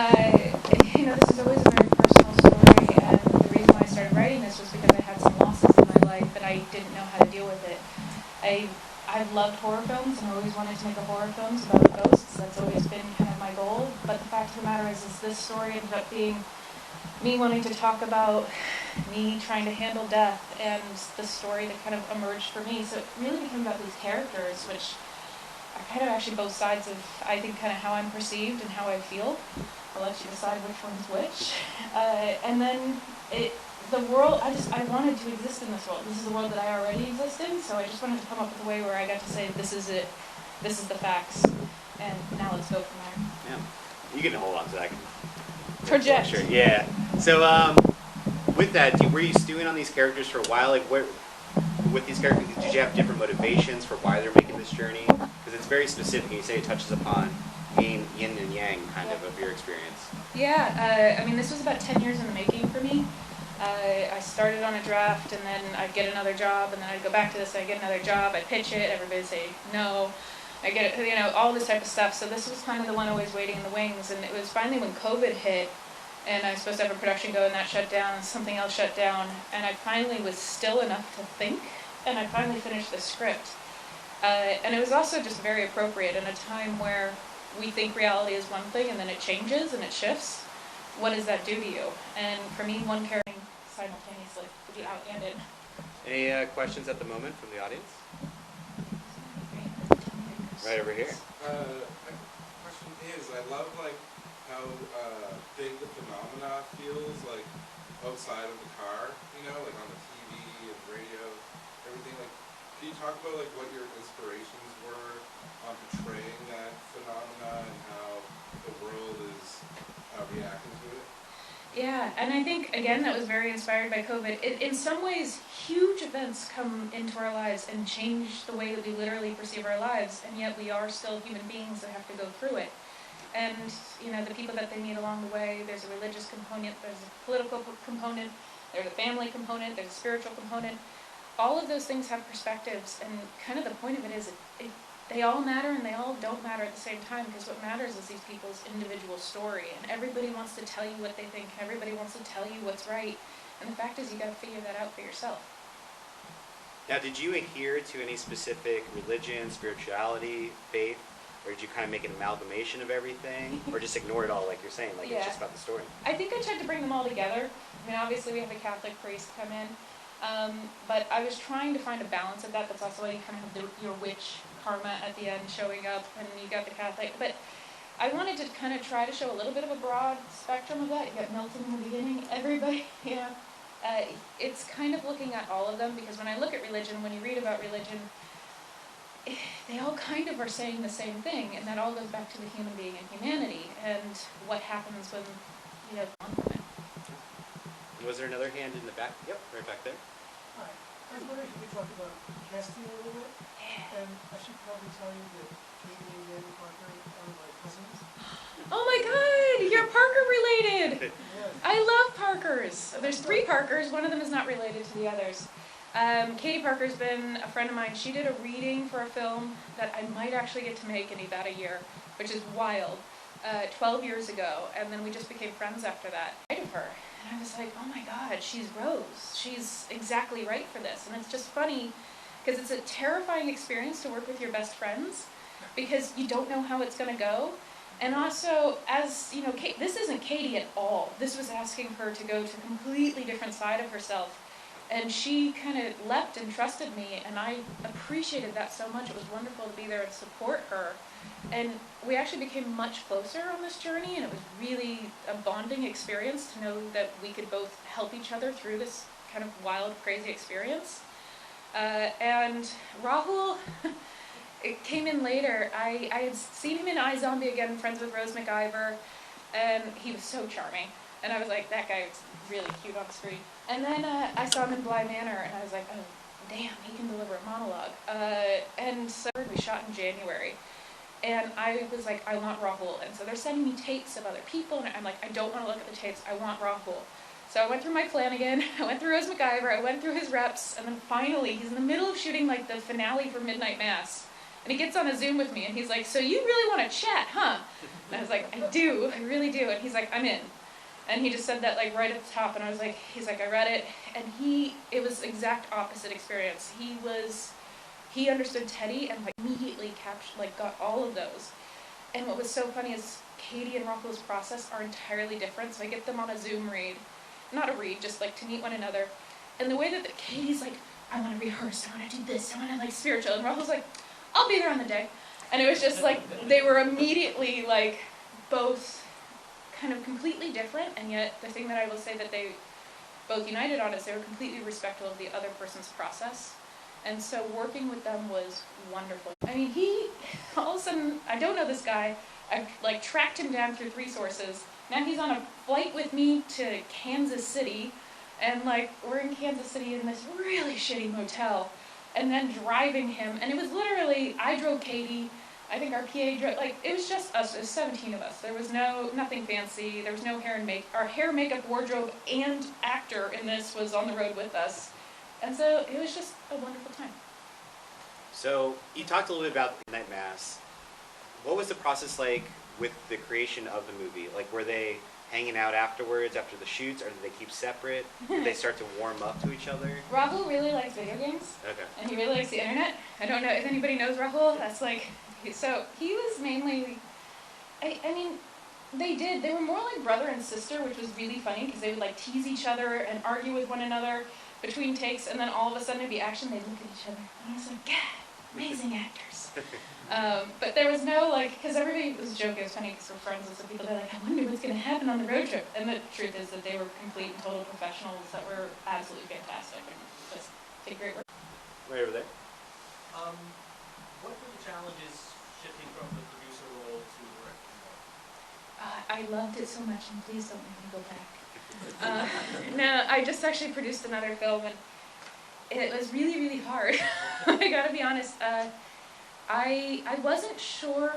This is always a very personal story, and the reason why I started writing this was because I had some losses in my life, and I didn't know how to deal with it. I've loved horror films and always wanted to make a horror films about ghosts. That's always been kind of my goal. But the fact of the matter is this story ended up being me wanting to talk about me trying to handle death and the story that kind of emerged for me. So it really became about these characters, which are kind of actually both sides of, I think, kind of how I'm perceived and how I feel. I'll let you decide which one's which. And then the world, I wanted to exist in this world. This is a world that I already exist in, so I just wanted to come up with a way where I got to say, this is it, this is the facts, and now let's go from there. Yeah. You can hold on to that. Project. Sure. Yeah. So, with that, were you stewing on these characters for a while? Like, with these characters, did you have different motivations for why they're making this journey? Because it's very specific, and you say it touches upon yin and yang, kind of your experience. Yeah, this was about 10 years in the making for me. I started on a draft, and then I'd get another job, and then I'd go back to this, I'd get another job, I'd pitch it, everybody'd say no, I get it, all this type of stuff. So this was kind of the one always waiting in the wings, and it was finally when COVID hit, and I was supposed to have a production go, and that shut down, and something else shut down, and I finally was still enough to think, and I finally finished the script. And it was also just very appropriate in a time where we think reality is one thing, and then it changes, and it shifts. What does that do to you? And for me, one character simultaneously to be out and in. Any questions at the moment from the audience? Right over here. My question is, I love how big the phenomena feels outside of the car, on the TV and radio, everything. Can you talk about what your inspirations were on portraying that phenomena and how the world is reacting to it? Yeah, and I think, again, that was very inspired by COVID. In some ways, huge events come into our lives and change the way that we literally perceive our lives, and yet we are still human beings that have to go through it. And, the people that they meet along the way, there's a religious component, there's a political component, there's a family component, there's a spiritual component. All of those things have perspectives, and kind of the point of it is they all matter and they all don't matter at the same time, because what matters is these people's individual story, and everybody wants to tell you what they think, everybody wants to tell you what's right, and the fact is you got to figure that out for yourself. Now, did you adhere to any specific religion, spirituality, faith, or did you kind of make an amalgamation of everything, or just ignore it all, like you're saying, Yeah. It's just about the story? I think I tried to bring them all together. Obviously we have a Catholic priest come in, but I was trying to find a balance of that. That's also why you kind of have your witch karma at the end showing up, and you got the Catholic. But I wanted to kind of try to show a little bit of a broad spectrum of that. You got Milton in the beginning, everybody, it's kind of looking at all of them, because when I look at religion, when you read about religion, they all kind of are saying the same thing, and that all goes back to the human being and humanity, and what happens when, on from it. Was there another hand in the back? Yep, right back there. Hi. I was wondering if you could talk about casting a little bit. And I should probably tell you that Katie and Danny Parker are my cousins. Oh my God, you're Parker related. Yes. I love Parkers. There's 3 Parkers. One of them is not related to the others. Katie Parker's been a friend of mine. She did a reading for a film that I might actually get to make in about a year, which is wild, 12 years ago. And then we just became friends after that. I of her. And I was like, oh my God, she's Rose. She's exactly right for this. And it's just funny, because it's a terrifying experience to work with your best friends, because you don't know how it's going to go. And also, as this isn't Katie at all. This was asking her to go to a completely different side of herself. And she kind of leapt and trusted me, and I appreciated that so much. It was wonderful to be there and support her. And we actually became much closer on this journey, and it was really a bonding experience to know that we could both help each other through this kind of wild, crazy experience. And Rahul, it came in later. I had seen him in iZombie again, Friends with Rose McIver, and he was so charming. And I was like, that guy was really cute on screen. And then I saw him in Bly Manor, and I was like, oh, damn, he can deliver a monologue. And so we shot in January. And I was like, I want Rahul. And so they're sending me tapes of other people, and I'm like, I don't want to look at the tapes, I want Rahul. So I went through Mike Flanagan, I went through Rose McIver, I went through his reps, and then finally, he's in the middle of shooting the finale for Midnight Mass. And he gets on a Zoom with me, and he's like, so you really want to chat, huh? And I was like, I do, I really do. And he's like, I'm in. And he just said that like right at the top, and I was like, he's like, I read it, and it was exact opposite experience. He understood Teddy and like immediately got all of those. And what was so funny is Katie and Rahul's process are entirely different. So I get them on a Zoom read, not a read, just like to meet one another. And the way that Katie's like, I want to rehearse, I want to do this, I want to like spiritual, and Rahul's like, I'll be there on the day. And it was just like they were immediately like both kind of completely different, and yet the thing that I will say that they both united on is they were completely respectful of the other person's process. And so working with them was wonderful. I mean, all of a sudden, I don't know this guy, I've like tracked him down through 3 sources. Now he's on a flight with me to Kansas City, and like we're in Kansas City in this really shitty motel, and then driving him, and it was literally, I drove Katie, I think our PA drove, like it was just us, it was 17 of us. There was nothing fancy, there was no hair and our hair, makeup, wardrobe, and actor in this was on the road with us. And so it was just a wonderful time. So you talked a little bit about Midnight Mass. What was the process like with the creation of the movie? Like, were they hanging out afterwards, after the shoots, or did they keep separate? Did they start to warm up to each other? Rahul really likes video games. Okay. And he really likes the internet. I don't know if anybody knows Rahul. That's like, so he was mainly, I mean, they were more like brother and sister, which was really funny because they would like tease each other and argue with one another between takes, and then all of a sudden it'd be action, they'd look at each other, and I was like, God, amazing actors. But there was no like, because everybody was joking, it was funny because we're friends with some people, they're like, I wonder what's going to happen on the road trip. And the truth is that they were complete and total professionals that were absolutely fantastic and just did great work. Right over there. What were the challenges shifting from the producer role to the director role? I loved it so much, and please don't make me go back. No, I just actually produced another film, and it was really, really hard. I gotta be honest. I wasn't sure.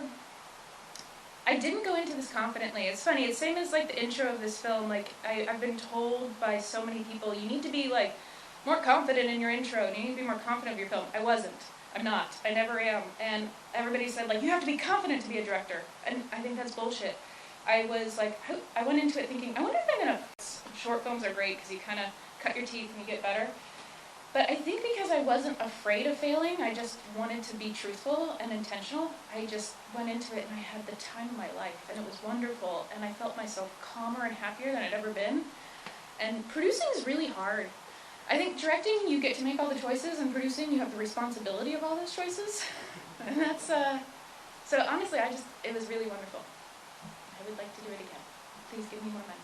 I didn't go into this confidently. It's funny. It's same as like the intro of this film. Like I've been told by so many people, you need to be like more confident in your intro, and you need to be more confident of your film. I wasn't. I'm not. I never am. And everybody said like you have to be confident to be a director, and I think that's bullshit. I was like, I went into it thinking, I wonder if I'm gonna. Short films are great because you kind of cut your teeth and you get better. But I think because I wasn't afraid of failing, I just wanted to be truthful and intentional. I just went into it and I had the time of my life, and it was wonderful, and I felt myself calmer and happier than I'd ever been. And producing is really hard. I think directing, you get to make all the choices, and producing, you have the responsibility of all those choices. And that's, so honestly, it was really wonderful. I would like to do it again. Please give me more money.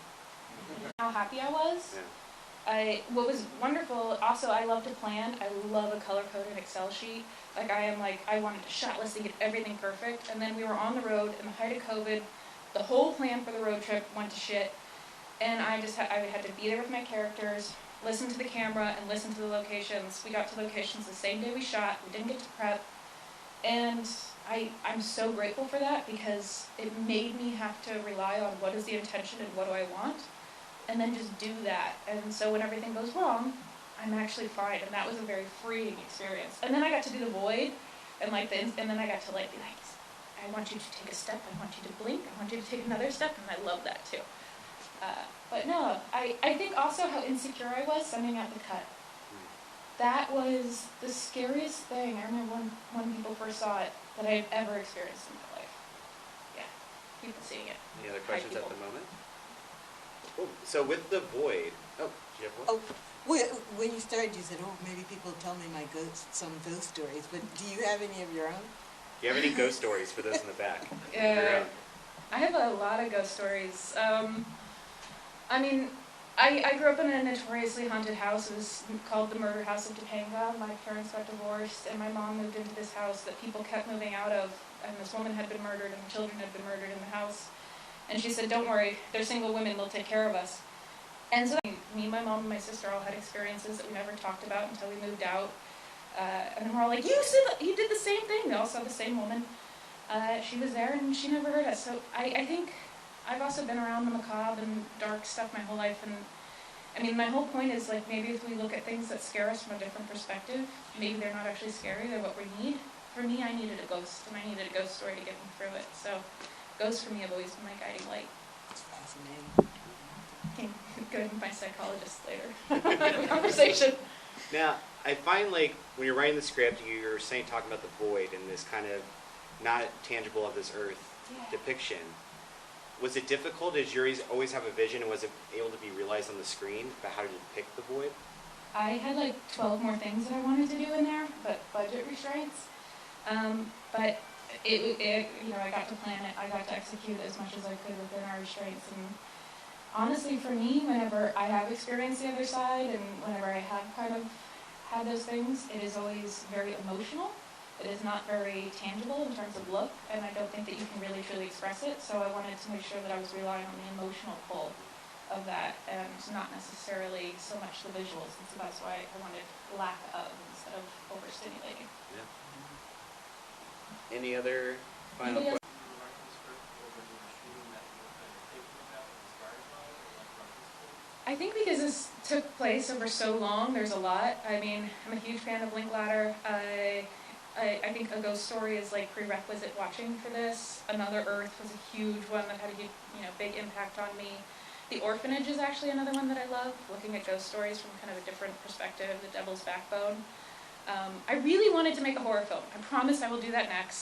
How happy I was. Yeah. What was wonderful, also I love to plan. I love a color-coded Excel sheet. I wanted to shot list and get everything perfect. And then we were on the road in the height of COVID. The whole plan for the road trip went to shit. And I had to be there with my characters, listen to the camera, and listen to the locations. We got to locations the same day we shot. We didn't get to prep. And I'm so grateful for that because it made me have to rely on what is the intention and what do I want, and then just do that. And so when everything goes wrong, I'm actually fine, and that was a very freeing experience. And then I got to do the void, and then I got to be like, I want you to take a step, I want you to blink, I want you to take another step, and I love that too. But no, I think also how insecure I was sending out the cut. That was the scariest thing. I remember when people first saw it that I've ever experienced in my life. Yeah, people seeing it. Any other questions at the moment? Oh, so with the void, do you have one? When you started, you said, maybe people tell me some ghost stories, but do you have any of your own? Do you have any ghost stories for those in the back? Yeah, I have a lot of ghost stories. I grew up in a notoriously haunted house. It was called the Murder House of Topanga. My parents got divorced, and my mom moved into this house that people kept moving out of, and this woman had been murdered, and children had been murdered in the house. And she said, don't worry, they're single women, they'll take care of us. And so me, my mom, and my sister all had experiences that we never talked about until we moved out. And then we're all like, you did the same thing. They all saw the same woman. She was there, and she never heard us. So I think I've also been around the macabre and dark stuff my whole life, and my whole point is maybe if we look at things that scare us from a different perspective, maybe they're not actually scary, they're what we need. for me, I needed a ghost, and I needed a ghost story to get me through it. So ghosts for me have always been my guiding light. It's fascinating. Can go to my psychologist later. Have a conversation. Now, I find like when you're writing the script, you're talking about the void and this kind of not tangible of this earth depiction. Was it difficult? Did you always have a vision, and was it able to be realized on the screen about how to depict the void? I had like 12 more things that I wanted to do in there, but budget restraints. But it, you know, I got to plan it. I got to execute as much as I could within our restraints. And honestly, for me, whenever I have experienced the other side, and whenever I have kind of had those things, it is always very emotional. It is not very tangible in terms of look, and I don't think that you can really truly express it. So I wanted to make sure that I was relying on the emotional pull of that, and not necessarily so much the visuals. And so that's why I wanted lack of instead of overstimulating. Yeah. Any other final Anybody else? questions? You were writing the script, or when you were shooting that you were kind of thinking about and inspired by, or like from this book? I think because this took place over so long, there's a lot. I mean, I'm a huge fan of Linklater. I think a ghost story is like prerequisite watching for this. Another Earth was a huge one that had a huge, big impact on me. The Orphanage is actually another one that I love, looking at ghost stories from kind of a different perspective, The Devil's Backbone. I really wanted to make a horror film. I promise I will do that next.